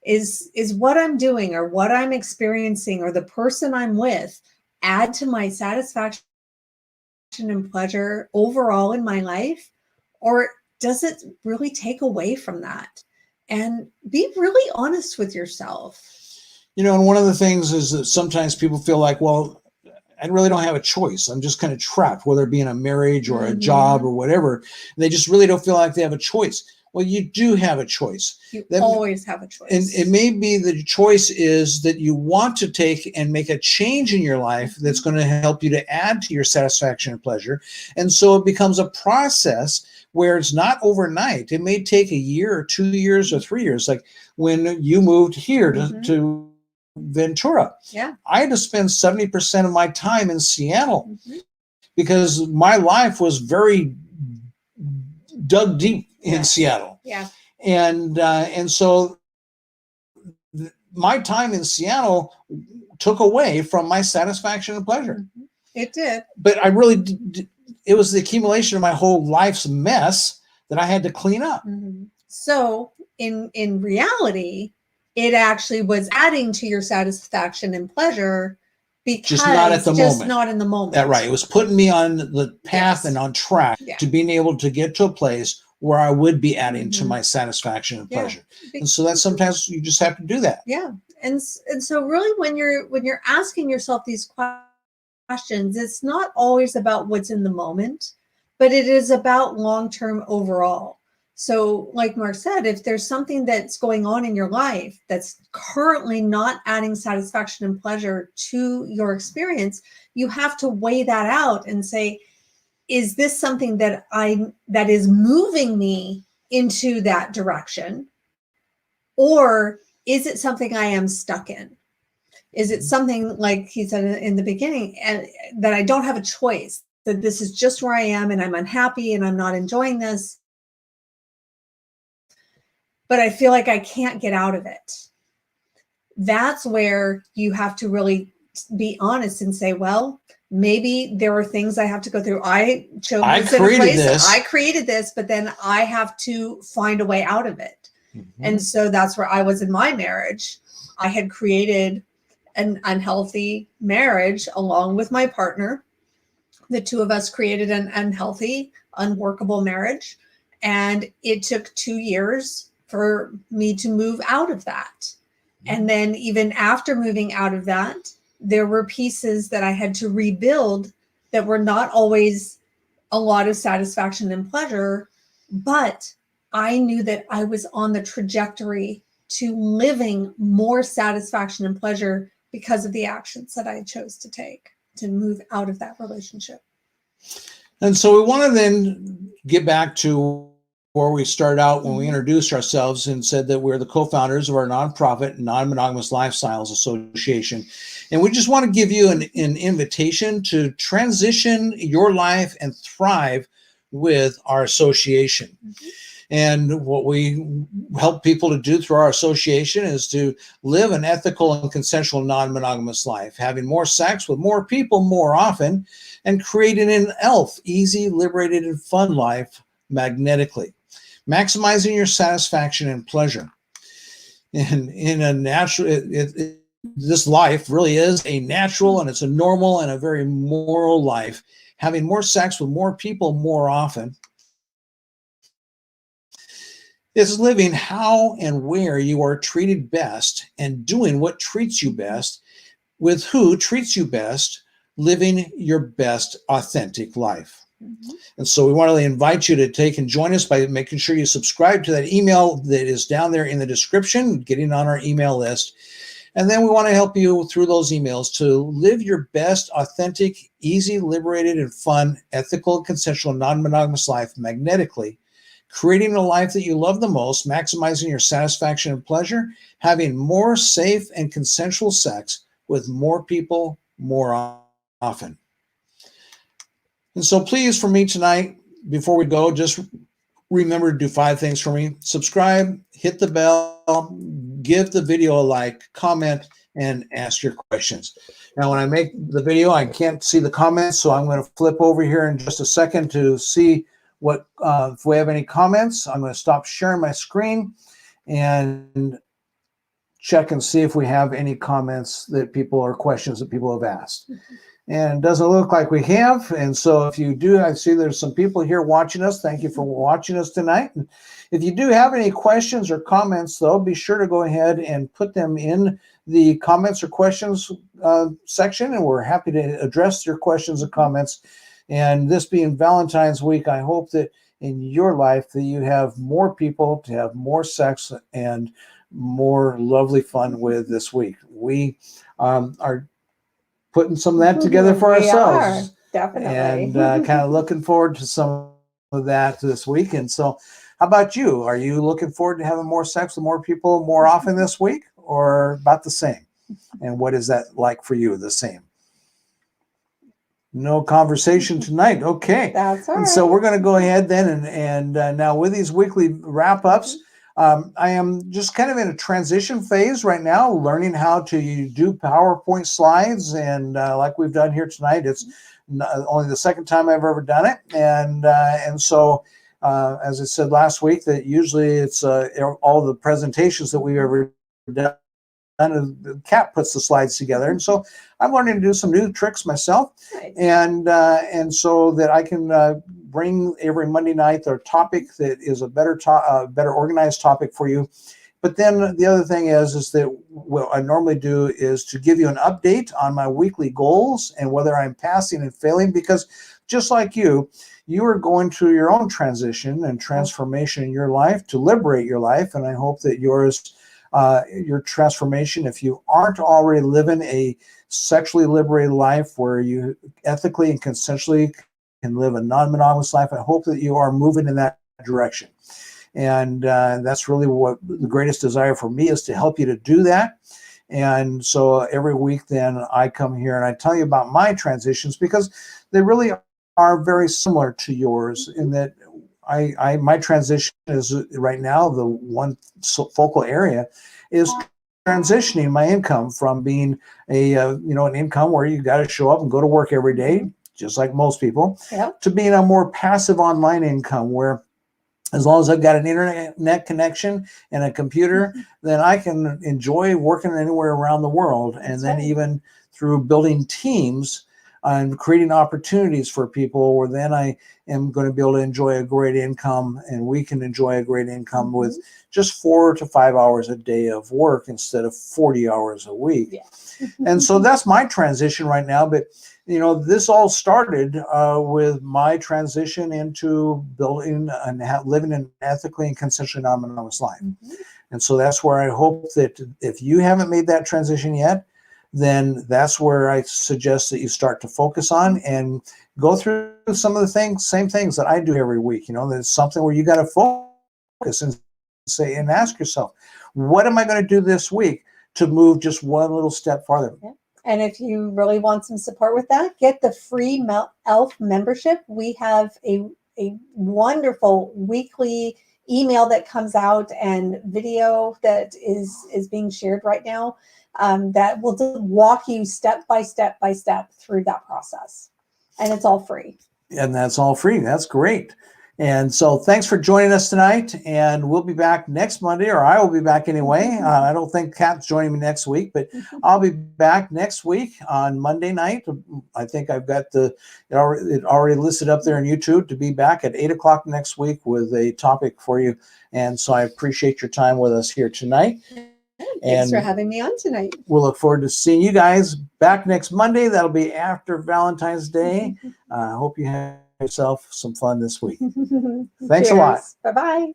is what I'm doing or what I'm experiencing or the person I'm with add to my satisfaction and pleasure overall in my life? Or does it really take away from that? And be really honest with yourself. You know, and one of the things is that sometimes people feel like, well, I really don't have a choice. I'm just kind of trapped, whether it be in a marriage or a job or whatever. And they just really don't feel like they have a choice. Well, you do have a choice. You always have a choice. And it may be the choice is that you want to take and make a change in your life that's going to help you to add to your satisfaction and pleasure. And so it becomes a process where it's not overnight. It may take a year or 2 years or 3 years. Like when you moved here to Ventura. Yeah. I had to spend 70% of my time in Seattle because my life was very dug deep in Seattle. Yeah. And so my time in Seattle took away from my satisfaction and pleasure. It did. But I really it was the accumulation of my whole life's mess that I had to clean up. So in reality, it actually was adding to your satisfaction and pleasure because just not at the moment. Not in the moment. That's right. It was putting me on the path and on track to being able to get to a place where I would be adding to my satisfaction and pleasure. And so that sometimes you just have to do that. Yeah. And so really when you're asking yourself these questions, it's not always about what's in the moment, but it is about long-term overall. So like Mark said, if there's something that's going on in your life that's currently not adding satisfaction and pleasure to your experience, you have to weigh that out and say, is this something that is moving me into that direction? Or is it something I am stuck in? Is it something, like he said in the beginning, and that I don't have a choice, that this is just where I am and I'm unhappy and I'm not enjoying this, but I feel like I can't get out of it? That's where you have to really be honest and say, well, maybe there are things I have to go through. I created this, but then I have to find a way out of it. And so that's where I was in my marriage. I had created an unhealthy marriage along with my partner. The two of us created an unhealthy, unworkable marriage. And it took 2 years for me to move out of that. And then even after moving out of that, there were pieces that I had to rebuild that were not always a lot of satisfaction and pleasure, but I knew that I was on the trajectory to living more satisfaction and pleasure because of the actions that I chose to take to move out of that relationship. And so we want to then get back to where we started out when we introduced ourselves and said that we're the co-founders of our nonprofit Non-Monogamous Lifestyles Association. And we just want to give you an invitation to transition your life and thrive with our association. And what we help people to do through our association is to live an ethical and consensual non-monogamous life, having more sex with more people more often, and creating an ELF, easy, liberated, and fun life magnetically, maximizing your satisfaction and pleasure. And in a natural, this life really is a natural, and it's a normal and a very moral life, having more sex with more people more often. Is living how and where you are treated best and doing what treats you best with who treats you best, living your best authentic life. And so we want to invite you to take and join us by making sure you subscribe to that email that is down there in the description, getting on our email list. And then we want to help you through those emails to live your best authentic, easy, liberated, and fun, ethical, consensual, non-monogamous life magnetically, creating a life that you love the most, maximizing your satisfaction and pleasure, having more safe and consensual sex with more people more often. And so please, for me tonight, before we go, just remember to do 5 things for me. Subscribe, hit the bell, give the video a like, comment, and ask your questions. Now, when I make the video, I can't see the comments, so I'm going to flip over here in just a second to see if we have any comments. I'm going to stop sharing my screen and check and see if we have any comments that people or questions that people have asked. And it doesn't look like we have. And so if you do, I see there's some people here watching us. Thank you for watching us tonight. And if you do have any questions or comments, though, be sure to go ahead and put them in the comments or questions section, and we're happy to address your questions and comments. And this being Valentine's week, I hope that in your life that you have more people to have more sex and more lovely fun with this week. We are putting some of that together for ourselves. Definitely. And kind of looking forward to some of that this week. And so how about you? Are you looking forward to having more sex with more people more often this week, or about the same? And what is that like for you? The same? No conversation tonight. Okay. That's all right. And so we're going to go ahead then. And now with these weekly wrap-ups, I am just kind of in a transition phase right now, learning how to do PowerPoint slides. And like we've done here tonight, it's only the second time I've ever done it. And so, as I said last week, that usually it's all the presentations that we've ever done. And Kat puts the slides together, and so I'm learning to do some new tricks myself. Nice. And so that I can bring every Monday night their topic that is a better organized topic for you. But then the other thing is that what I normally do is to give you an update on my weekly goals and whether I'm passing and failing, because just like you are going through your own transition and transformation in your life to liberate your life, and I hope that your transformation, if you aren't already living a sexually liberated life where you ethically and consensually can live a non-monogamous life, I hope that you are moving in that direction. And that's really what the greatest desire for me is, to help you to do that. And so every week then I come here and I tell you about my transitions, because they really are very similar to yours in that my transition is right now, the one focal area is transitioning my income from being an income where you got to show up and go to work every day, just like most people, to being a more passive online income where, as long as I've got an internet connection and a computer, then I can enjoy working anywhere around the world. And then even through building teams and creating opportunities for people, where then I am going to be able to enjoy a great income, and we can enjoy a great income with just 4 to 5 hours a day of work instead of 40 hours a week. And so that's my transition right now. But this all started with my transition into building and living an ethically and consensually non-monogamous life. And so that's where I hope that if you haven't made that transition yet, then that's where I suggest that you start to focus on and go through some of the same things that I do every week. There's something where you got to focus and say and ask yourself, what am I going to do this week to move just one little step farther? And if you really want some support with that, get the free ELF membership. We have a wonderful weekly email that comes out and video that is being shared right now that will walk you step by step through that process. And it's all free. And that's all free. That's great. And so thanks for joining us tonight. And we'll be back next Monday, or I will be back anyway. I don't think Kat's joining me next week, but I'll be back next week on Monday night. I think I've got it already listed up there on YouTube to be back at 8 o'clock next week with a topic for you. And so I appreciate your time with us here tonight. Thanks for having me on tonight. We'll look forward to seeing you guys back next Monday. That'll be after Valentine's Day. I hope you have yourself some fun this week. Thanks a lot. Bye-bye.